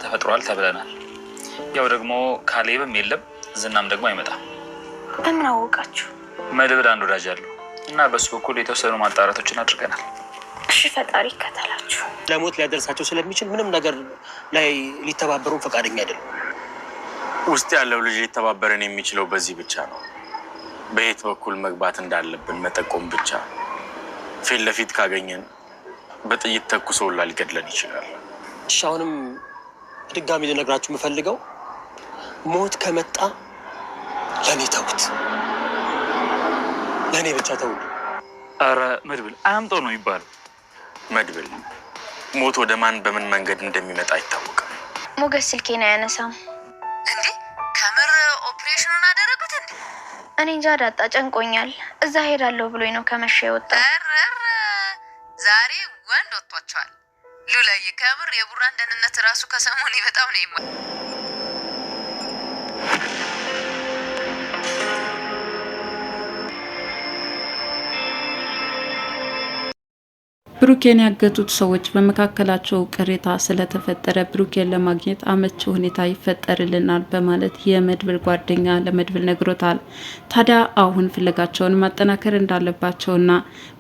ተፈጥሯል ተብለናል። ያው ደግሞ ካሌብም የለም ዝናም ደግሞ አይመጣም። በምን አወቃችሁ? መድብል አንድ ወዳጅ አለው እና በሱ በኩል የተወሰኑ ማጣራቶችን አድርገናል። እሺ ፈጣሪ ይከተላችሁ። ለሞት ሊያደርሳቸው ስለሚችል ምንም ነገር ላይ ሊተባበሩ ፈቃደኛ አይደለም። ውስጥ ያለው ልጅ ሊተባበረን የሚችለው በዚህ ብቻ ነው። በየት በኩል መግባት እንዳለብን መጠቆም ብቻ። ፊት ለፊት ካገኘን በጥይት ተኩሶላ ሊገድለን ይችላል። እሺ አሁንም ድጋሚ ልነግራችሁ የምፈልገው ሞት ከመጣ ለኔ ተውት፣ ለኔ ብቻ ተውት። አረ መድብል አያምጠው ነው ይባላል። መድብል ሞት ወደ ማን በምን መንገድ እንደሚመጣ አይታወቅም። ሞገስ ስልኬን አያነሳም እንዴ? ከምር ኦፕሬሽኑን አደረጉት እንዴ? እኔ እንጃ ዳጣ ጨንቆኛል። እዛ ሄዳለሁ ብሎኝ ነው ከመሸ የወጣው። ዛሬ ወንድ ወጥቷቸዋል። ሉላዬ ከምር የቡራን ደህንነት ራሱ ከሰሞኑ በጣም ነው ይማ ብሩኬን ያገቱት ሰዎች በመካከላቸው ቅሬታ ስለተፈጠረ ብሩኬን ለማግኘት አመቺ ሁኔታ ይፈጠርልናል በማለት የመድብል ጓደኛ ለመድብል ነግሮታል። ታዲያ አሁን ፍለጋቸውን ማጠናከር እንዳለባቸውና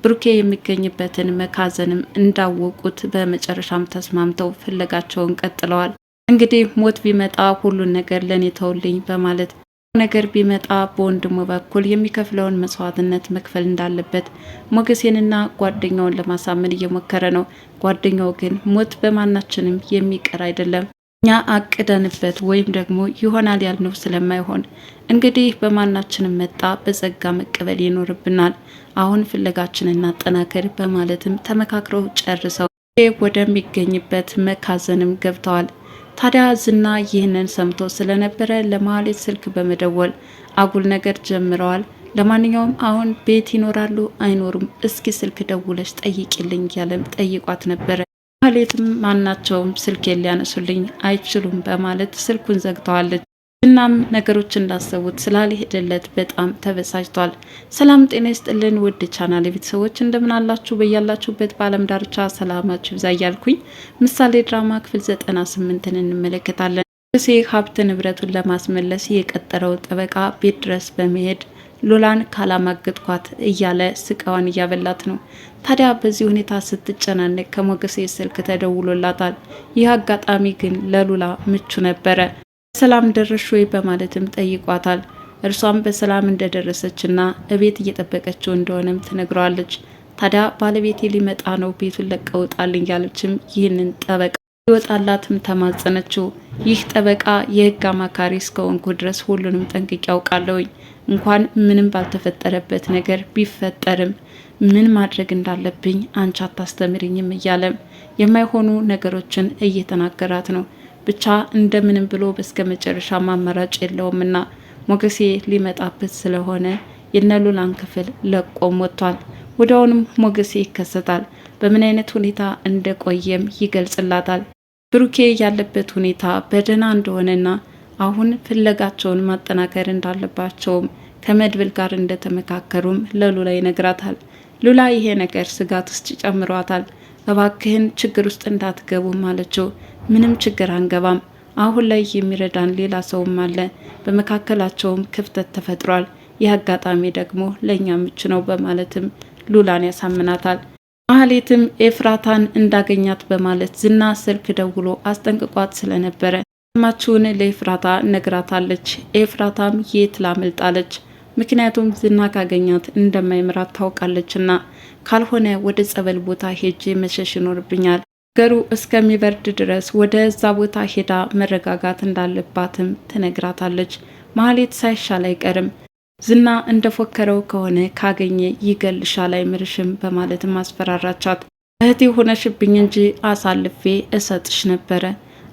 ብሩኬ የሚገኝበትን መካዘንም እንዳወቁት በመጨረሻም ተስማምተው ፍለጋቸውን ቀጥለዋል። እንግዲህ ሞት ቢመጣ ሁሉን ነገር ለኔ ተውልኝ በማለት ነገር ቢመጣ በወንድሙ በኩል የሚከፍለውን መስዋዕትነት መክፈል እንዳለበት ሞገሴንና ጓደኛውን ለማሳመን እየሞከረ ነው። ጓደኛው ግን ሞት በማናችንም የሚቀር አይደለም፣ እኛ አቅደንበት ወይም ደግሞ ይሆናል ያልነው ስለማይሆን እንግዲህ በማናችንም መጣ በጸጋ መቀበል ይኖርብናል። አሁን ፍለጋችንን እናጠናክር በማለትም ተመካክረው ጨርሰው ወደሚገኝበት መካዘንም ገብተዋል። ታዲያ ዝና ይህንን ሰምቶ ስለነበረ ለማህሌት ስልክ በመደወል አጉል ነገር ጀምረዋል። ለማንኛውም አሁን ቤት ይኖራሉ አይኖሩም እስኪ ስልክ ደውለሽ ጠይቂልኝ ያለም ጠይቋት ነበረ። ማህሌትም ማናቸውም ስልክ ሊያነሱልኝ አይችሉም በማለት ስልኩን ዘግተዋለች። እናም ነገሮች እንዳሰቡት ስላልሄደለት በጣም ተበሳጭቷል። ሰላም ጤና ይስጥልን ውድ ቻናል ቤተሰቦች እንደምን አላችሁ? በያላችሁበት በአለም ዳርቻ ሰላማችሁ ይብዛ እያልኩኝ ምሳሌ ድራማ ክፍል 98ን እንመለከታለን። ሞገሴ ሀብት ንብረቱን ለማስመለስ የቀጠረው ጠበቃ ቤት ድረስ በመሄድ ሉላን ካላማገጥኳት እያለ ስቃዋን እያበላት ነው። ታዲያ በዚህ ሁኔታ ስትጨናነቅ ከሞገሴ ስልክ ተደውሎላታል። ይህ አጋጣሚ ግን ለሉላ ምቹ ነበረ። ሰላም ደረሽ ወይ በማለትም ጠይቋታል። እርሷም በሰላም እንደደረሰችና እቤት እየጠበቀችው እንደሆነም ትነግረዋለች። ታዲያ ባለቤቴ ሊመጣ ነው ቤቱን ለቀውጣልኝ ያለችም ይህንን ጠበቃ ይወጣላትም ተማጸነችው። ይህ ጠበቃ የህግ አማካሪ እስከሆንኩ ድረስ ሁሉንም ጠንቅቄ ያውቃለሁኝ። እንኳን ምንም ባልተፈጠረበት ነገር ቢፈጠርም ምን ማድረግ እንዳለብኝ አንቺ አታስተምርኝም እያለም የማይሆኑ ነገሮችን እየተናገራት ነው። ብቻ እንደምንም ብሎ በስከ መጨረሻ ማመራጭ የለውምና ሞገሴ ሊመጣበት ስለሆነ የነሉላን ክፍል ለቆም ወጥቷል። ወዲያውኑም ሞገሴ ይከሰታል። በምን አይነት ሁኔታ እንደቆየም ይገልጽላታል። ብሩኬ ያለበት ሁኔታ በደህና እንደሆነና አሁን ፍለጋቸውን ማጠናከር እንዳለባቸውም ከመድብል ጋር እንደተመካከሩም ለሉላ ይነግራታል። ሉላ ይሄ ነገር ስጋት ውስጥ ጨምሯታል። እባክህን ችግር ውስጥ እንዳትገቡ ማለችው። ምንም ችግር አንገባም፣ አሁን ላይ የሚረዳን ሌላ ሰውም አለ፣ በመካከላቸውም ክፍተት ተፈጥሯል። ይህ አጋጣሚ ደግሞ ለእኛ ምቹ ነው በማለትም ሉላን ያሳምናታል። ማህሌትም ኤፍራታን እንዳገኛት በማለት ዝና ስልክ ደውሎ አስጠንቅቋት ስለነበረ ማችሁን ለኤፍራታ ነግራታለች። ኤፍራታም የት ላመልጣለች፣ ምክንያቱም ዝና ካገኛት እንደማይምራት ታውቃለችና ካልሆነ ወደ ጸበል ቦታ ሄጄ መሸሽ ይኖርብኛል፣ ገሩ እስከሚበርድ ድረስ ወደ እዛ ቦታ ሄዳ መረጋጋት እንዳለባትም ትነግራታለች። ማህሌት ሳይሻል አይቀርም፣ ዝና እንደፎከረው ከሆነ ካገኘ ይገልሻል አይምርሽም በማለትም አስፈራራቻት። እህቴ ሆነሽብኝ እንጂ አሳልፌ እሰጥሽ ነበረ፣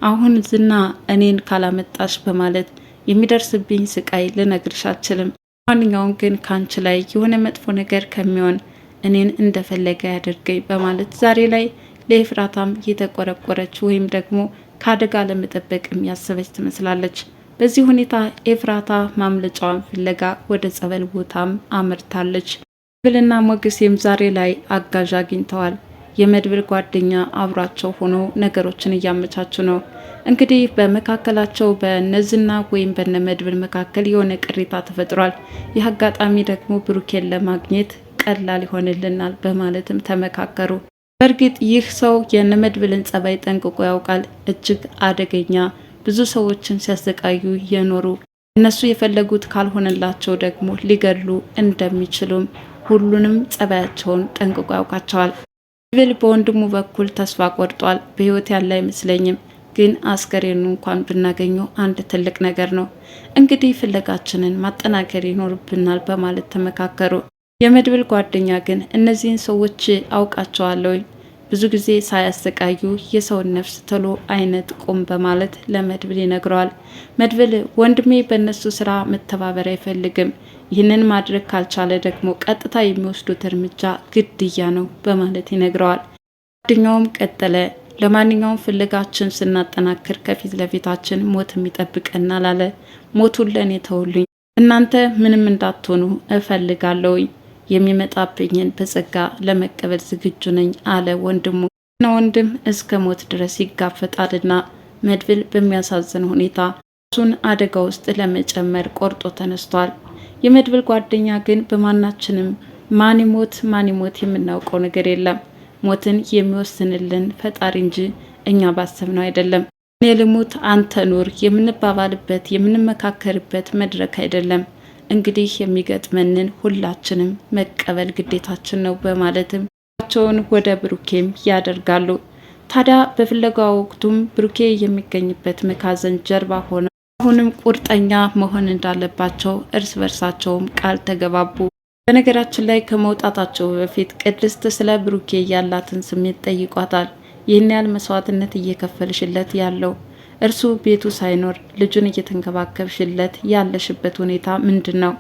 አሁን ዝና እኔን ካላመጣሽ በማለት የሚደርስብኝ ስቃይ ልነግርሽ አልችልም። ማንኛውም ግን ካንቺ ላይ የሆነ መጥፎ ነገር ከሚሆን እኔን እንደፈለገ ያደርገኝ በማለት ዛሬ ላይ ለኤፍራታም የተቆረቆረች ወይም ደግሞ ከአደጋ ለመጠበቅም ያሰበች ትመስላለች። በዚህ ሁኔታ ኤፍራታ ማምለጫዋን ፍለጋ ወደ ጸበል ቦታም አመርታለች። ብልና ሞገሴም ዛሬ ላይ አጋዥ አግኝተዋል። የመድብል ጓደኛ አብሯቸው ሆኖ ነገሮችን እያመቻቹ ነው። እንግዲህ በመካከላቸው በነዝና ወይም በነመድብል መካከል የሆነ ቅሬታ ተፈጥሯል። ይህ አጋጣሚ ደግሞ ብሩኬን ለማግኘት ቀላል ይሆንልናል በማለትም ተመካከሩ። በእርግጥ ይህ ሰው የነመድብልን ጸባይ ጠንቅቆ ያውቃል። እጅግ አደገኛ፣ ብዙ ሰዎችን ሲያሰቃዩ የኖሩ፣ እነሱ የፈለጉት ካልሆነላቸው ደግሞ ሊገድሉ እንደሚችሉም ሁሉንም ጸባያቸውን ጠንቅቆ ያውቃቸዋል። መድብል በወንድሙ በኩል ተስፋ ቆርጧል። በህይወት ያለ አይመስለኝም፣ ግን አስከሬኑ እንኳን ብናገኘው አንድ ትልቅ ነገር ነው። እንግዲህ ፍለጋችንን ማጠናከር ይኖርብናል በማለት ተመካከሩ። የመድብል ጓደኛ ግን እነዚህን ሰዎች አውቃቸዋለሁ፣ ብዙ ጊዜ ሳያሰቃዩ የሰውን ነፍስ ቶሎ አይነጥቁም በማለት ለመድብል ይነግረዋል። መድብል ወንድሜ በእነሱ ስራ መተባበር አይፈልግም፣ ይህንን ማድረግ ካልቻለ ደግሞ ቀጥታ የሚወስዱት እርምጃ ግድያ ነው በማለት ይነግረዋል። ጓደኛውም ቀጠለ፣ ለማንኛውም ፍለጋችን ስናጠናክር ከፊት ለፊታችን ሞት የሚጠብቀናል አለ። ሞቱን ለእኔ ተውልኝ፣ እናንተ ምንም እንዳትሆኑ እፈልጋለሁኝ፣ የሚመጣብኝን በጸጋ ለመቀበል ዝግጁ ነኝ አለ ወንድሙ። እና ወንድም እስከ ሞት ድረስ ይጋፈጣልና መድብል በሚያሳዝን ሁኔታ እሱን አደጋ ውስጥ ለመጨመር ቆርጦ ተነስቷል። የመድብል ጓደኛ ግን በማናችንም ማን ይሞት የምናውቀው ነገር የለም፣ ሞትን የሚወስንልን ፈጣሪ እንጂ እኛ ባሰብነው አይደለም። እኔ ልሙት አንተ ኑር የምንባባልበት የምንመካከርበት መድረክ አይደለም። እንግዲህ የሚገጥመንን ሁላችንም መቀበል ግዴታችን ነው በማለትም ቸውን ወደ ብሩኬም ያደርጋሉ። ታዲያ በፍለጋ ወቅቱም ብሩኬ የሚገኝበት መጋዘን ጀርባ ሆነ አሁንም ቁርጠኛ መሆን እንዳለባቸው እርስ በርሳቸውም ቃል ተገባቡ። በነገራችን ላይ ከመውጣታቸው በፊት ቅድስት ስለ ብሩኬ ያላትን ስሜት ጠይቋታል። ይህን ያህል መስዋዕትነት እየከፈልሽለት ያለው እርሱ ቤቱ ሳይኖር ልጁን እየተንከባከብሽለት ያለሽበት ሁኔታ ምንድን ነው?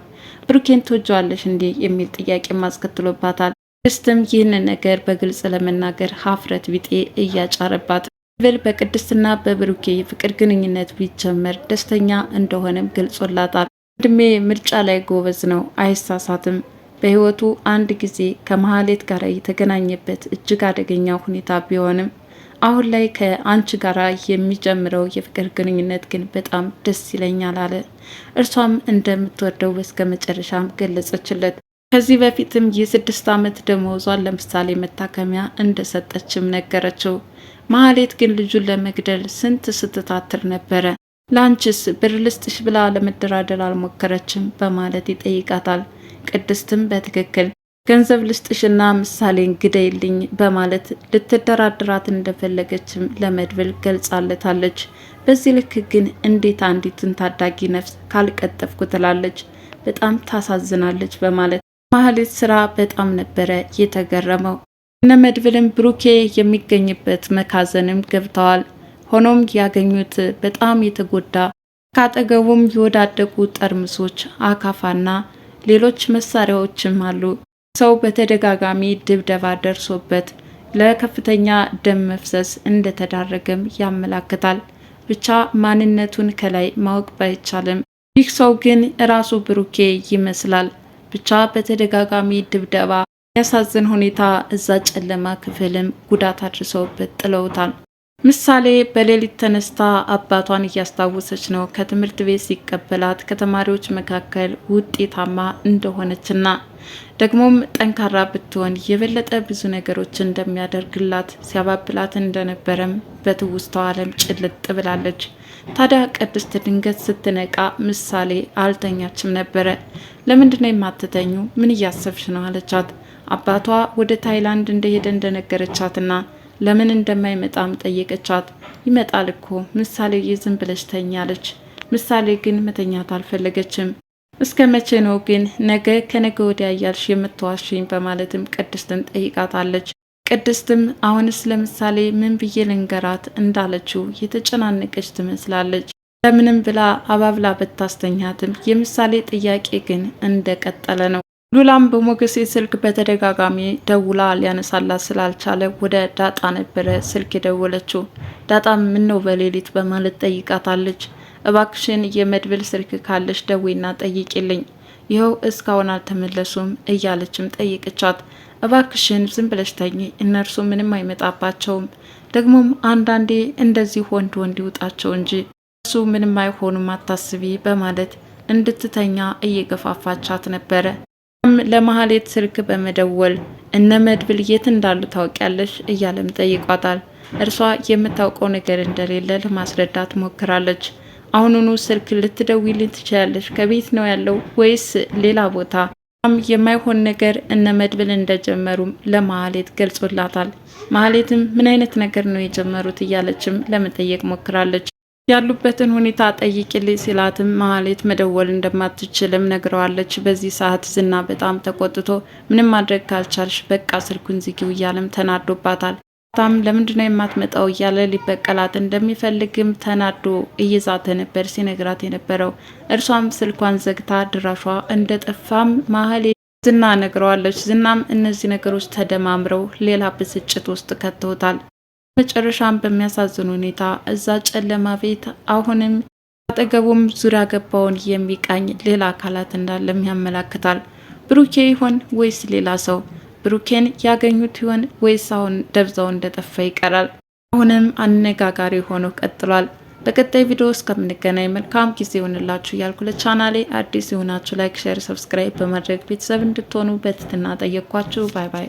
ብሩኬን ትወጂዋለሽ እንዴ የሚል ጥያቄ ማስከትሎባታል። ቅድስትም ይህንን ነገር በግልጽ ለመናገር ሀፍረት ቢጤ እያጫረባት መድብል በቅድስትና በብሩኬ የፍቅር ግንኙነት ቢጀመር ደስተኛ እንደሆነም ገልጾላታል። ወንድሜ ምርጫ ላይ ጎበዝ ነው፣ አይሳሳትም። በህይወቱ አንድ ጊዜ ከመሀሌት ጋር የተገናኘበት እጅግ አደገኛ ሁኔታ ቢሆንም አሁን ላይ ከአንቺ ጋር የሚጀምረው የፍቅር ግንኙነት ግን በጣም ደስ ይለኛል አለ። እርሷም እንደምትወደው እስከ መጨረሻም ገለጸችለት። ከዚህ በፊትም የ6 ዓመት ደመወዟን ለምሳሌ መታከሚያ እንደሰጠችም ነገረችው። መሀሌት ግን ልጁን ለመግደል ስንት ስትታትር ነበረ። ላንቺስ ብር ልስጥሽ ብላ ለመደራደር አልሞከረችም በማለት ይጠይቃታል። ቅድስትም በትክክል ገንዘብ ልስጥሽና ምሳሌን ግደይልኝ በማለት ልትደራድራት እንደፈለገችም ለመድብል ገልጻለታለች። በዚህ ልክ ግን እንዴት አንዲትን ታዳጊ ነፍስ ካልቀጠፍኩ ትላለች፣ በጣም ታሳዝናለች በማለት መሀሌት ስራ በጣም ነበረ የተገረመው። እነ መድብልም ብሩኬ የሚገኝበት መጋዘንም ገብተዋል። ሆኖም ያገኙት በጣም የተጎዳ ካጠገቡም የወዳደቁ ጠርሙሶች፣ አካፋና ሌሎች መሳሪያዎችም አሉ። ሰው በተደጋጋሚ ድብደባ ደርሶበት ለከፍተኛ ደም መፍሰስ እንደተዳረገም ያመላክታል። ብቻ ማንነቱን ከላይ ማወቅ ባይቻልም ይህ ሰው ግን ራሱ ብሩኬ ይመስላል። ብቻ በተደጋጋሚ ድብደባ፣ ያሳዝን ሁኔታ እዛ ጨለማ ክፍልም ጉዳት አድርሰውበት ጥለውታል። ምሳሌ በሌሊት ተነስታ አባቷን እያስታወሰች ነው። ከትምህርት ቤት ሲቀበላት ከተማሪዎች መካከል ውጤታማ እንደሆነችና ደግሞም ጠንካራ ብትሆን የበለጠ ብዙ ነገሮች እንደሚያደርግላት ሲያባብላት እንደነበረም በትውስታው ዓለም ጭልጥ ብላለች። ታዲያ ቅድስት ድንገት ስትነቃ ምሳሌ አልተኛችም ነበረ። ለምንድነው የማትተኙ? ምን እያሰብሽ ነው አለቻት። አባቷ ወደ ታይላንድ እንደሄደ እንደነገረቻትና ለምን እንደማይመጣም ጠየቀቻት። ይመጣል እኮ ምሳሌ ዝም ብለሽ ተኛለች። ምሳሌ ግን መተኛት አልፈለገችም። እስከ መቼ ነው ግን ነገ ከነገ ወዲያ እያልሽ የምትዋሽኝ? በማለትም ቅድስትን ጠይቃታለች። ቅድስትም አሁንስ ለምሳሌ ምን ብዬ ልንገራት እንዳለችው የተጨናነቀች ትመስላለች። ለምንም ብላ አባብላ በታስተኛትም የምሳሌ ጥያቄ ግን እንደቀጠለ ነው። ሉላም በሞገሴ ስልክ በተደጋጋሚ ደውላ ሊያነሳላት ስላልቻለ ወደ ዳጣ ነበረ ስልክ የደወለችው። ዳጣም ምን ነው በሌሊት በማለት ጠይቃታለች። እባክሽን የመድብል ስልክ ካለሽ ደዌና ጠይቂልኝ፣ ይኸው እስካሁን አልተመለሱም እያለችም ጠይቅቻት። እባክሽን ዝም ብለሽ ተኝ፣ እነርሱ ምንም አይመጣባቸውም፣ ደግሞም አንዳንዴ እንደዚህ ወንድ ይውጣቸው እንጂ እሱ ምንም አይሆኑም አታስቢ በማለት እንድትተኛ እየገፋፋቻት ነበረ። ለማህሌት ስልክ በመደወል እነ መድብል የት እንዳሉ ታውቂያለሽ እያለም ጠይቋታል። እርሷ የምታውቀው ነገር እንደሌለ ለማስረዳት ሞክራለች። አሁኑኑ ስልክ ልትደውይልኝ ትችላለሽ? ከቤት ነው ያለው ወይስ ሌላ ቦታ? የማይሆን ነገር እነ መድብል እንደጀመሩም ለማህሌት ገልጾላታል። ማህሌትም ምን አይነት ነገር ነው የጀመሩት እያለችም ለመጠየቅ ሞክራለች። ያሉበትን ሁኔታ ጠይቂልኝ ሲላትም ማህሌት መደወል እንደማትችልም ነግረዋለች። በዚህ ሰዓት ዝና በጣም ተቆጥቶ ምንም ማድረግ ካልቻልሽ በቃ ስልኩን ዝጊው እያለም ተናዶባታል። ታም ለምንድነው የማትመጣው እያለ ሊበቀላት እንደሚፈልግም ተናዶ እየዛተ ነበር ሲነግራት የነበረው። እርሷም ስልኳን ዘግታ ድራሿ እንደጠፋም ማህሌት ዝና ነግረዋለች። ዝናም እነዚህ ነገሮች ተደማምረው ሌላ ብስጭት ውስጥ ከተውታል። መጨረሻም በሚያሳዝን ሁኔታ እዛ ጨለማ ቤት አሁንም አጠገቡም ዙሪያ ገባውን የሚቃኝ ሌላ አካላት እንዳለም ያመላክታል። ብሩኬ ይሆን ወይስ ሌላ ሰው? ብሩኬን ያገኙት ይሆን ወይስ አሁን ደብዛው እንደጠፋ ይቀራል? አሁንም አነጋጋሪ ሆኖ ቀጥሏል። በቀጣይ ቪዲዮ እስከምንገናኝ መልካም ጊዜ ይሆንላችሁ እያልኩ ለቻናሌ አዲስ የሆናችሁ ላይክ፣ ሼር፣ ሰብስክራይብ በማድረግ ቤተሰብ እንድትሆኑ በትህትና ጠየቅኳችሁ። ባይ ባይ።